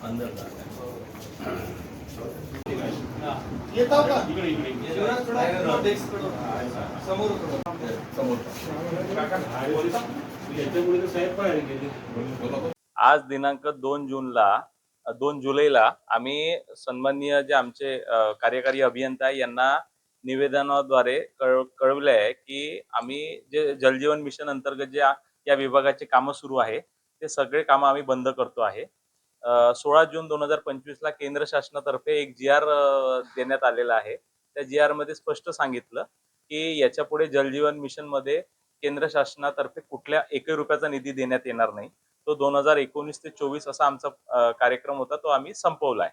अंदर जागा येतो का इकडे इकडे शिवराज थोडा डेस्क समोर समोर याच्यामुळे तर साहेब बाहेर गेले. आज दिनांक 2 जुलैला आम्ही सन्माननीय जे आमचे कार्यकारी अभियंता आहे यांना निवेदनाद्वारे कळवले आहे की आम्ही जे जलजीवन मिशन अंतर्गत जे या विभागाचे कामं सुरू आहे ते सगळे कामं आम्ही बंद करतो आहे. 16 जून 2025 ला केंद्र शासनातर्फे एक जी आर देण्यात आलेला आहे. त्या जी आर मध्ये स्पष्ट सांगितलं की याच्या पुढे जलजीवन मिशन मध्ये केंद्र शासनातर्फे कुठल्या एकही रुपयाचा निधी देण्यात येणार नाही. तो 2019 ते 24 असा आमचा कार्यक्रम होता, तो आम्ही संपवलाय.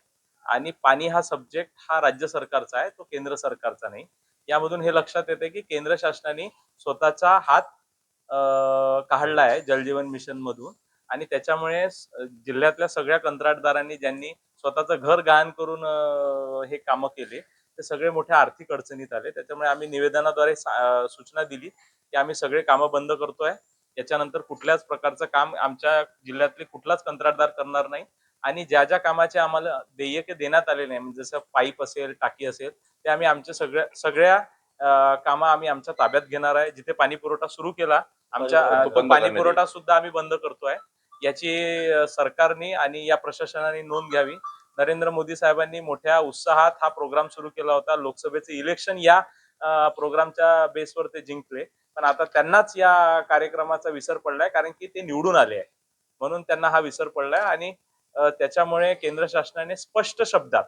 आणि पाणी हा सब्जेक्ट हा राज्य सरकारचा आहे, तो केंद्र सरकारचा नाही. यामधून हे लक्षात येते की केंद्र शासनाने स्वतःचा हात काढला आहे जलजीवन मिशन मधून आणि त्याच्यामुळे जिल्ह्यातल्या सगळ्या कंत्राटदारांनी ज्यांनी स्वतःचं घर गहाण करून हे कामं केले ते सगळे मोठ्या आर्थिक अडचणीत आले. त्याच्यामुळे आम्ही निवेदनाद्वारे सूचना दिली की आम्ही सगळे कामं बंद करतोय. याच्यानंतर कुठल्याच प्रकारचं काम आमच्या जिल्ह्यातले कुठलाच कंत्राटदार करणार नाही आणि ज्या ज्या कामाचे आम्हाला देयके देण्यात आले नाही म्हणजे जसं पाईप असेल टाकी असेल ते आम्ही आमच्या सगळ्या कामं आम्ही आमच्या ताब्यात घेणार आहे. जिथे पाणी पुरवठा सुरू केला आमच्या पाणी पुरवठा सुद्धा आम्ही बंद करतोय. याची सरकारने आणि या प्रशासनाने नोंद घ्यावी. नरेंद्र मोदी साहेबांनी मोठ्या उत्साहात हा प्रोग्राम सुरू केला होता. लोकसभेचे इलेक्शन या प्रोग्रामच्या बेसवर ते जिंकले, पण आता त्यांनाच या कार्यक्रमाचा विसर पडलाय कारण की ते निवडून आले आहे म्हणून त्यांना हा विसर पडलाय. आणि त्याच्यामुळे केंद्र शासनाने स्पष्ट शब्दात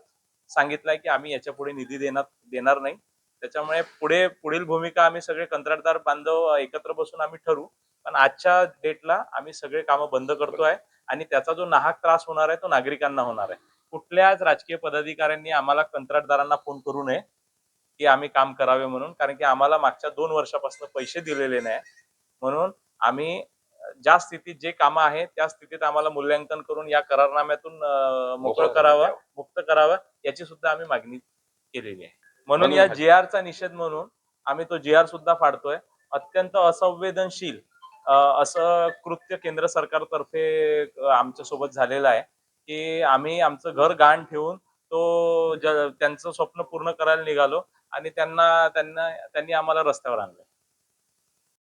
सांगितलंय की आम्ही याच्या पुढे निधी देणार नाही. त्याच्यामुळे पुढील भूमिका आम्ही सगळे कंत्राटदार बांधव एकत्र बसून आम्ही ठरवू, पण आजच्या डेटला आम्ही सगळे कामं बंद करतोय आणि त्याचा जो नाहक त्रास होणार आहे तो नागरिकांना होणार आहे. कुठल्याच राजकीय पदाधिकाऱ्यांनी आम्हाला कंत्राटदारांना फोन करू नये की आम्ही काम करावे म्हणून, कारण की आम्हाला मागच्या 2 वर्षापासून पैसे दिलेले नाही. म्हणून आम्ही ज्या स्थितीत जे कामं आहे त्या स्थितीत आम्हाला मूल्यांकन करून या करारनाम्यातून मुक्त करावं याची सुद्धा आम्ही मागणी केलेली आहे. म्हणून या जी आरचा निषेध म्हणून आम्ही तो जी आर सुद्धा फाडतोय. अत्यंत असंवेदनशील असं कृत्य केंद्र सरकारतर्फे आमच्या सोबत झालेलं आहे की आम्ही आमचं घर गहाण ठेवून त्यांचं स्वप्न पूर्ण करायला निघालो आणि त्यांनी आम्हाला रस्त्यावर आणलं.